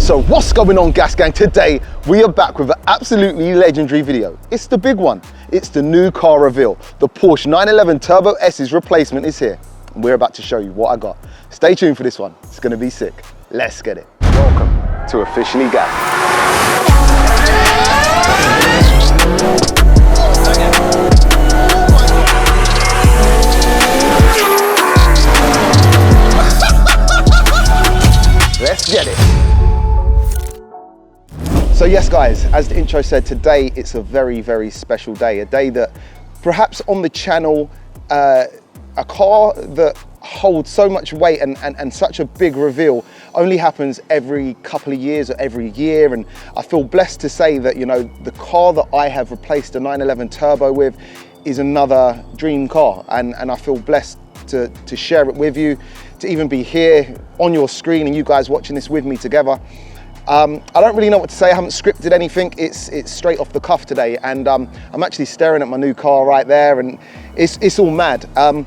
So what's going on, Gas Gang? Today we are back with an absolutely legendary video. It's the big one. It's the new car reveal. The Porsche 911 Turbo S's replacement is here. And we're about to show you what I got. Stay tuned for this one. It's gonna be sick. Let's get it. Welcome to Officially Gas. Let's get it. So yes guys, as the intro said, today it's a very, very special day. A day that perhaps on the channel, a car that holds so much weight and such a big reveal only happens every couple of years or every year. And I feel blessed to say that, you know, the car that I have replaced the 911 Turbo with is another dream car. And I feel blessed to share it with you, to even be here on your screen and you guys watching this with me together. I don't really know what to say. I haven't scripted anything. It's straight off the cuff today, and I'm actually staring at my new car right there, and it's all mad. The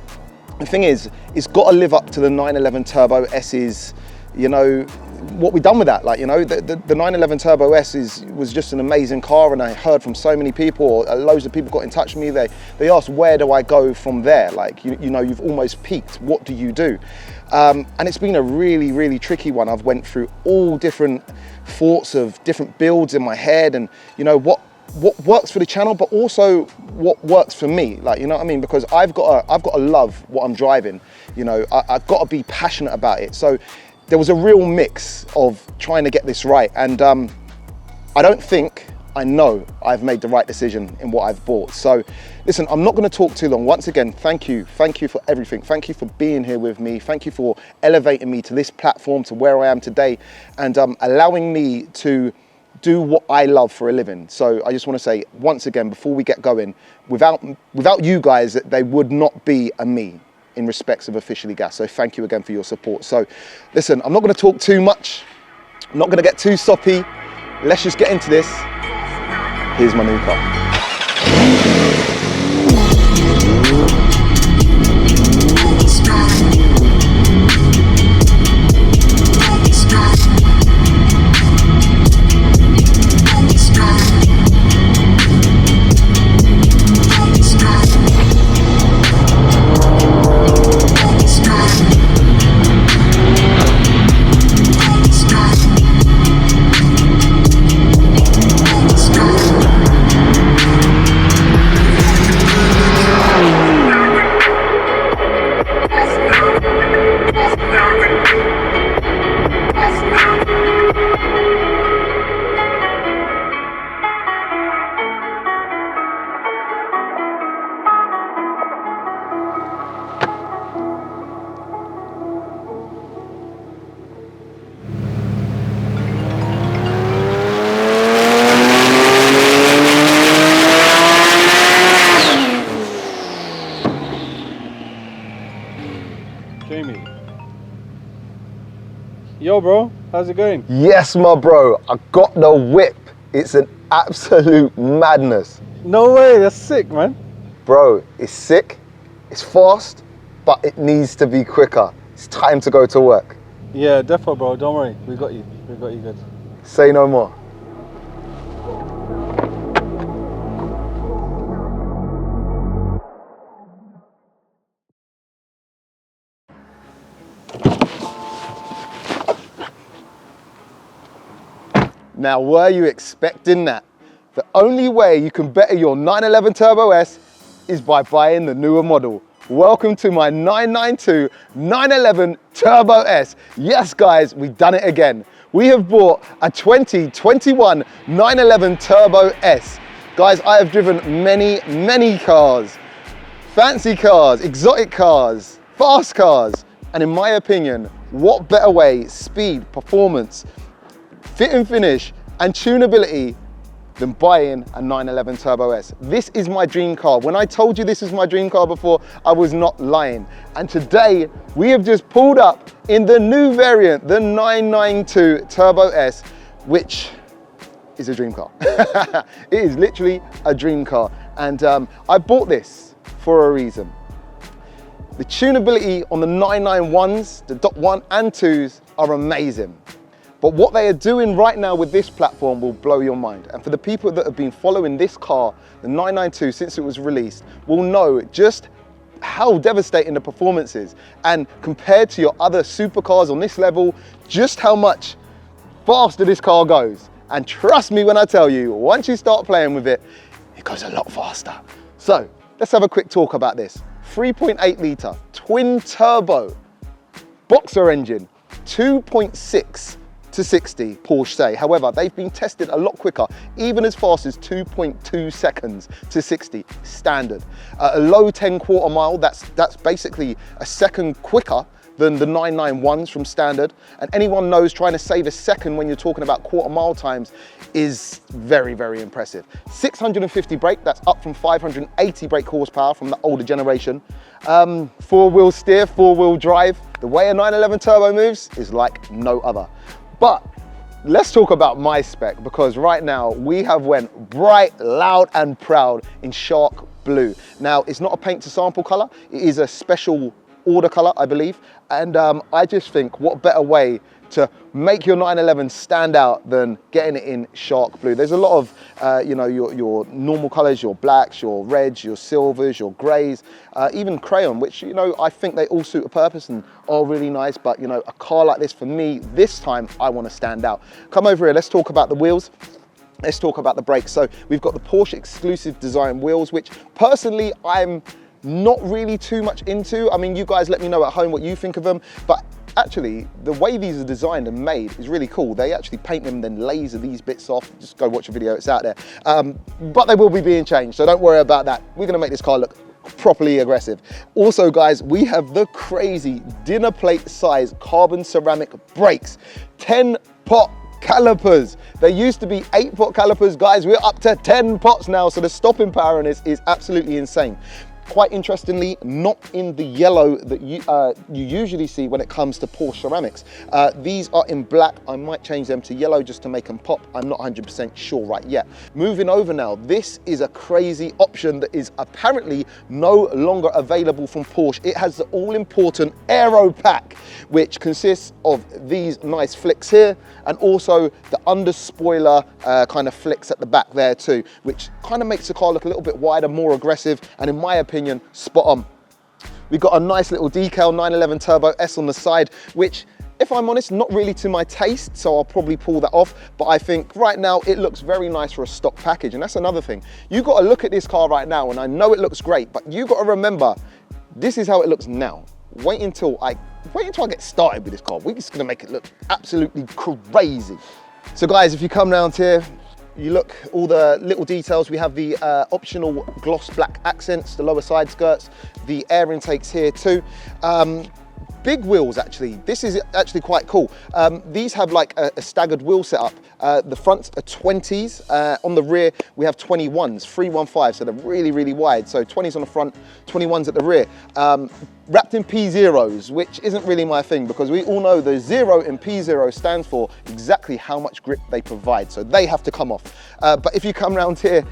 thing is, it's got to live up to the 911 Turbo S's, you know, what we've done with that. Like, you know, the 911 Turbo S was just an amazing car, and I heard from so many people, loads of people got in touch with me. They asked, where do I go from there? Like, you know, you've almost peaked. What do you do? And it's been a really, really tricky one. I've went through all different thoughts of different builds in my head, and you know what works for the channel, but also what works for me. Like, you know what I mean? Because I've got to love what I'm driving. You know, I've got to be passionate about it. So there was a real mix of trying to get this right, and I know I've made the right decision in what I've bought. So listen, I'm not going to talk too long. Once again, thank you for everything. Thank you for being here with me. Thank you for elevating me to this platform, to where I am today, and allowing me to do what I love for a living. So I just want to say once again, before we get going, without you guys, there would not be a me in respects of Officially Gas. So thank you again for your support. So listen, I'm not going to talk too much. I'm not going to get too soppy. Let's just get into this. Here's my new car. Jamie. Yo bro, how's it going? Yes, my bro, I got the whip. It's an absolute madness. No way, that's sick, man. Bro, it's sick, it's fast, but it needs to be quicker. It's time to go to work. Yeah, defo bro, don't worry, we got you good. Say no more. Now, were you expecting that? The only way you can better your 911 Turbo S is by buying the newer model. Welcome to my 992 911 Turbo S. Yes, guys, we've done it again. We have bought a 2021 911 Turbo S. Guys, I have driven many, many cars. Fancy cars, exotic cars, fast cars. And in my opinion, what better way, speed, performance, fit and finish, and tunability than buying a 911 Turbo S. This is my dream car. When I told you this is my dream car before, I was not lying. And today, we have just pulled up in the new variant, the 992 Turbo S, which is a dream car. It is literally a dream car. And I bought this for a reason. The tunability on the 991s, the .1 and 2s are amazing. But what they are doing right now with this platform will blow your mind. And for the people that have been following this car, the 992, since it was released, will know just how devastating the performance is. And compared to your other supercars on this level, just how much faster this car goes. And trust me when I tell you, once you start playing with it, it goes a lot faster. So let's have a quick talk about this. 3.8 litre, twin turbo, boxer engine, 2.6 to 60, Porsche say. However, they've been tested a lot quicker, even as fast as 2.2 seconds to 60, standard. A low 10 quarter mile, that's basically a second quicker than the 991s from standard. And anyone knows trying to save a second when you're talking about quarter mile times is very, very impressive. 650 brake, that's up from 580 brake horsepower from the older generation. Four-wheel steer, four-wheel drive. The way a 911 turbo moves is like no other. But let's talk about my spec, because right now we have went bright, loud and proud in shark blue. Now, it's not a paint to sample color. It is a special order color, I believe. And I just think what better way to make your 911 stand out than getting it in shark blue. There's a lot of, you know, your normal colors, your blacks, your reds, your silvers, your grays, even crayon, which, you know, I think they all suit a purpose and are really nice. But, you know, a car like this, for me, this time, I want to stand out. Come over here, let's talk about the wheels. Let's talk about the brakes. So we've got the Porsche exclusive design wheels, which personally, I'm not really too much into. I mean, you guys let me know at home what you think of them, but actually the way these are designed and made is really cool. They actually paint them, then laser these bits off. Just go watch a video, it's out there. But they will be being changed, so don't worry about that. We're gonna make this car look properly aggressive. Also guys, we have the crazy dinner plate size carbon ceramic brakes, 10-pot calipers. There used to be 8-pot calipers, guys. We're up to 10 pots now, so the stopping power on this is absolutely insane. Quite interestingly, not in the yellow that you usually see when it comes to Porsche ceramics. These are in black. I might change them to yellow just to make them pop. I'm not 100% sure right yet. Moving over now, this is a crazy option that is apparently no longer available from Porsche. It has the all-important Aero Pack, which consists of these nice flicks here, and also the under spoiler kind of flicks at the back there too, which kind of makes the car look a little bit wider, more aggressive, and in my opinion, spot on. We've got a nice little decal 911 Turbo S on the side, which, if I'm honest, not really to my taste, so I'll probably pull that off. But I think right now it looks very nice for a stock package, and that's another thing. You got to look at this car right now, and I know it looks great, but you got to remember, this is how it looks now. Wait until I get started with this car. We're just gonna make it look absolutely crazy. So guys, if you come round here, you look, all the little details. We have the optional gloss black accents, the lower side skirts, the air intakes here too. Big wheels, actually. This is actually quite cool. These have like a staggered wheel setup. The fronts are 20s. On the rear, we have 21s, 315, so they're really, really wide. So 20s on the front, 21s at the rear. Wrapped in P0s, which isn't really my thing, because we all know the 0 in P0 stands for exactly how much grip they provide, so they have to come off. But if you come around here,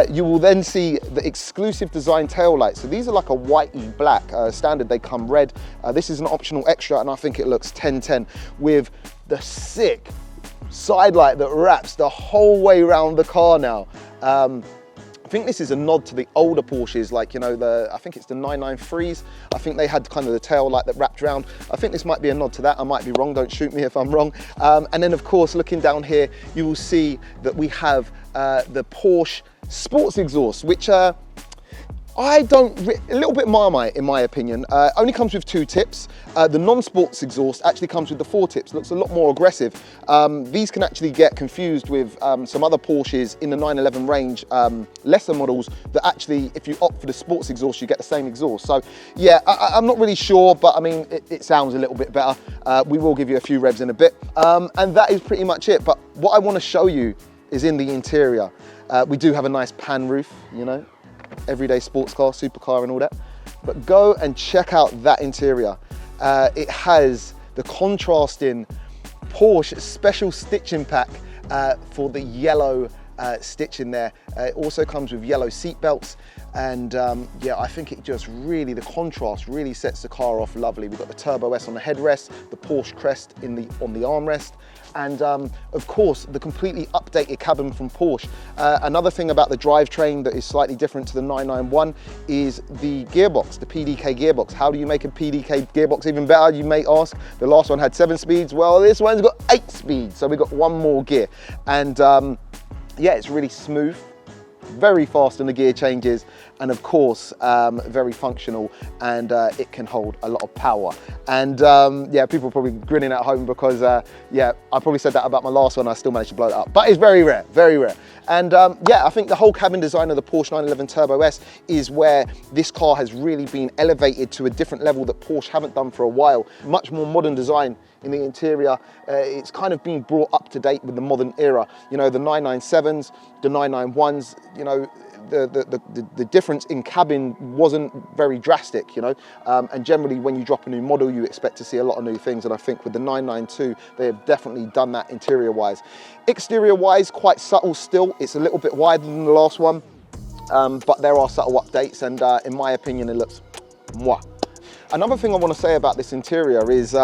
you will then see the exclusive design tail lights. So these are like a whitey black. Standard, they come red. This is an optional extra, and I think it looks 10-10 with the sick side light that wraps the whole way around the car now. I think this is a nod to the older Porsches, like, you know, I think it's the 993s. I think they had kind of the tail light that wrapped around. I think this might be a nod to that. I might be wrong, don't shoot me if I'm wrong. And then of course, looking down here, you will see that we have the Porsche sports exhaust, which a little bit Marmite in my opinion. Only comes with 2 tips. The non-sports exhaust actually comes with the 4 tips. Looks a lot more aggressive. These can actually get confused with some other Porsches in the 911 range, lesser models, that actually, if you opt for the sports exhaust, you get the same exhaust. So yeah, I'm not really sure, but I mean, it sounds a little bit better. We will give you a few revs in a bit. And that is pretty much it. But what I want to show you is in the interior. We do have a nice pan roof, you know, everyday sports car, supercar and all that. But go and check out that interior. It has the contrasting Porsche special stitching pack for the yellow stitching there. It also comes with yellow seat belts, and yeah, I think it just really, the contrast really sets the car off lovely. We've got the Turbo S on the headrest, the Porsche crest on the armrest, And of course, the completely updated cabin from Porsche. Another thing about the drivetrain that is slightly different to the 991 is the gearbox, the PDK gearbox. How do you make a PDK gearbox even better, you may ask? The last one had 7 speeds. Well, this one's got 8 speeds, so we got 1 more gear. And yeah, it's really smooth, very fast on the gear changes, and of course very functional, and it can hold a lot of power. And yeah, people are probably grinning at home because yeah, I probably said that about my last one, I still managed to blow it up, but it's very rare, very rare. And yeah, I think the whole cabin design of the Porsche 911 Turbo S is where this car has really been elevated to a different level that Porsche haven't done for a while. Much more modern design in the interior. It's kind of been brought up to date with the modern era. You know, the 997s, the 991s, you know, the difference in cabin wasn't very drastic, you know, and generally when you drop a new model, you expect to see a lot of new things, and I think with the 992, they have definitely done that interior-wise. Exterior-wise, quite subtle still. It's a little bit wider than the last one, but there are subtle updates, and in my opinion, it looks mwah. Another thing I want to say about this interior is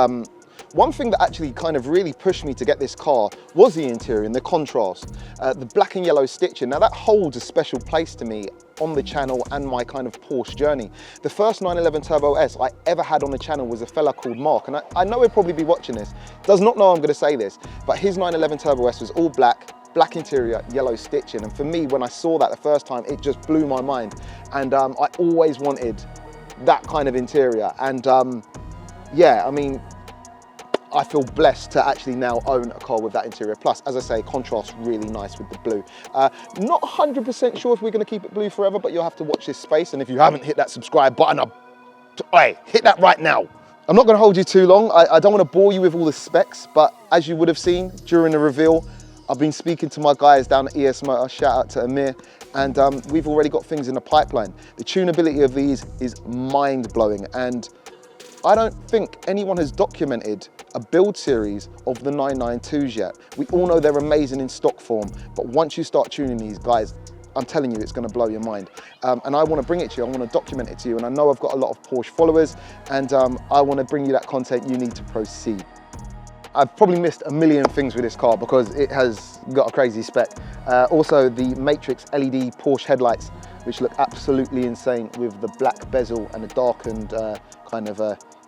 one thing that actually kind of really pushed me to get this car was the interior and the contrast, the black and yellow stitching. Now that holds a special place to me on the channel and my kind of Porsche journey. The first 911 Turbo S I ever had on the channel was a fella called Mark, and I know he'll probably be watching this, does not know I'm going to say this, but his 911 Turbo S was all black interior, yellow stitching, and for me, when I saw that the first time, it just blew my mind, and I always wanted that kind of interior. And yeah, I mean, I feel blessed to actually now own a car with that interior. Plus, as I say, contrasts really nice with the blue. Not 100% sure if we're going to keep it blue forever, but you'll have to watch this space. And if you haven't hit that subscribe button, hey, hit that right now. I'm not going to hold you too long. I don't want to bore you with all the specs, but as you would have seen during the reveal, I've been speaking to my guys down at ES Motor, shout out to Amir, and we've already got things in the pipeline. The tunability of these is mind-blowing, and I don't think anyone has documented a build series of the 992s yet. We all know they're amazing in stock form, but once you start tuning these, guys, I'm telling you, it's going to blow your mind. And I want to bring it to you, I want to document it to you, and I know I've got a lot of Porsche followers, and I want to bring you that content you need to proceed. I've probably missed a million things with this car because it has got a crazy spec. Also, the Matrix LED Porsche headlights, which look absolutely insane with the black bezel and the darkened kind of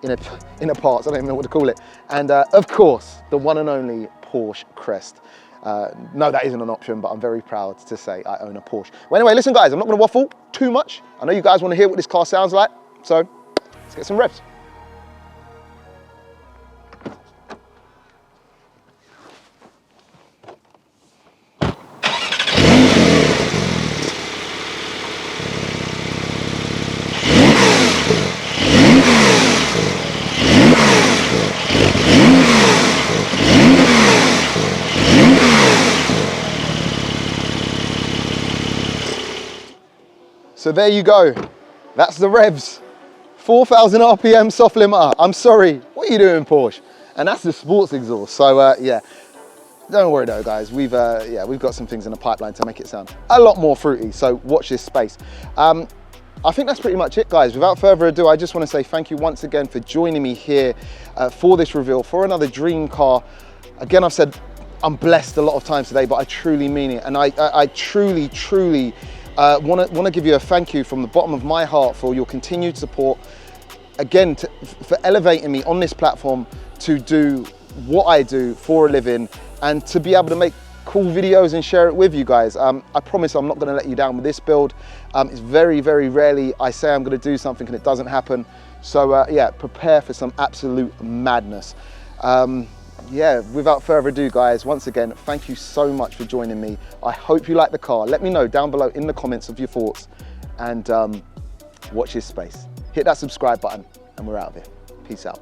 inner parts, I don't even know what to call it. And of course, the one and only Porsche crest. No, that isn't an option, but I'm very proud to say I own a Porsche. Well, anyway, listen guys, I'm not gonna waffle too much. I know you guys wanna hear what this car sounds like, so let's get some revs. So there you go, that's the revs. 4,000 RPM soft limiter. I'm sorry, what are you doing, Porsche? And that's the sports exhaust. So yeah, don't worry though, guys. We've got some things in the pipeline to make it sound a lot more fruity. So watch this space. I think that's pretty much it, guys. Without further ado, I just want to say thank you once again for joining me here for this reveal, for another dream car. Again, I've said I'm blessed a lot of times today, but I truly mean it, and I truly want to give you a thank you from the bottom of my heart for your continued support. Again, for elevating me on this platform to do what I do for a living and to be able to make cool videos and share it with you guys. I promise I'm not going to let you down with this build. It's very, very rarely I say I'm going to do something and it doesn't happen. So yeah, prepare for some absolute madness. Yeah, without further ado, guys, once again, thank you so much for joining me. I hope you like the car. Let me know down below in the comments of your thoughts, and watch this space. Hit that subscribe button, and we're out of here. Peace out.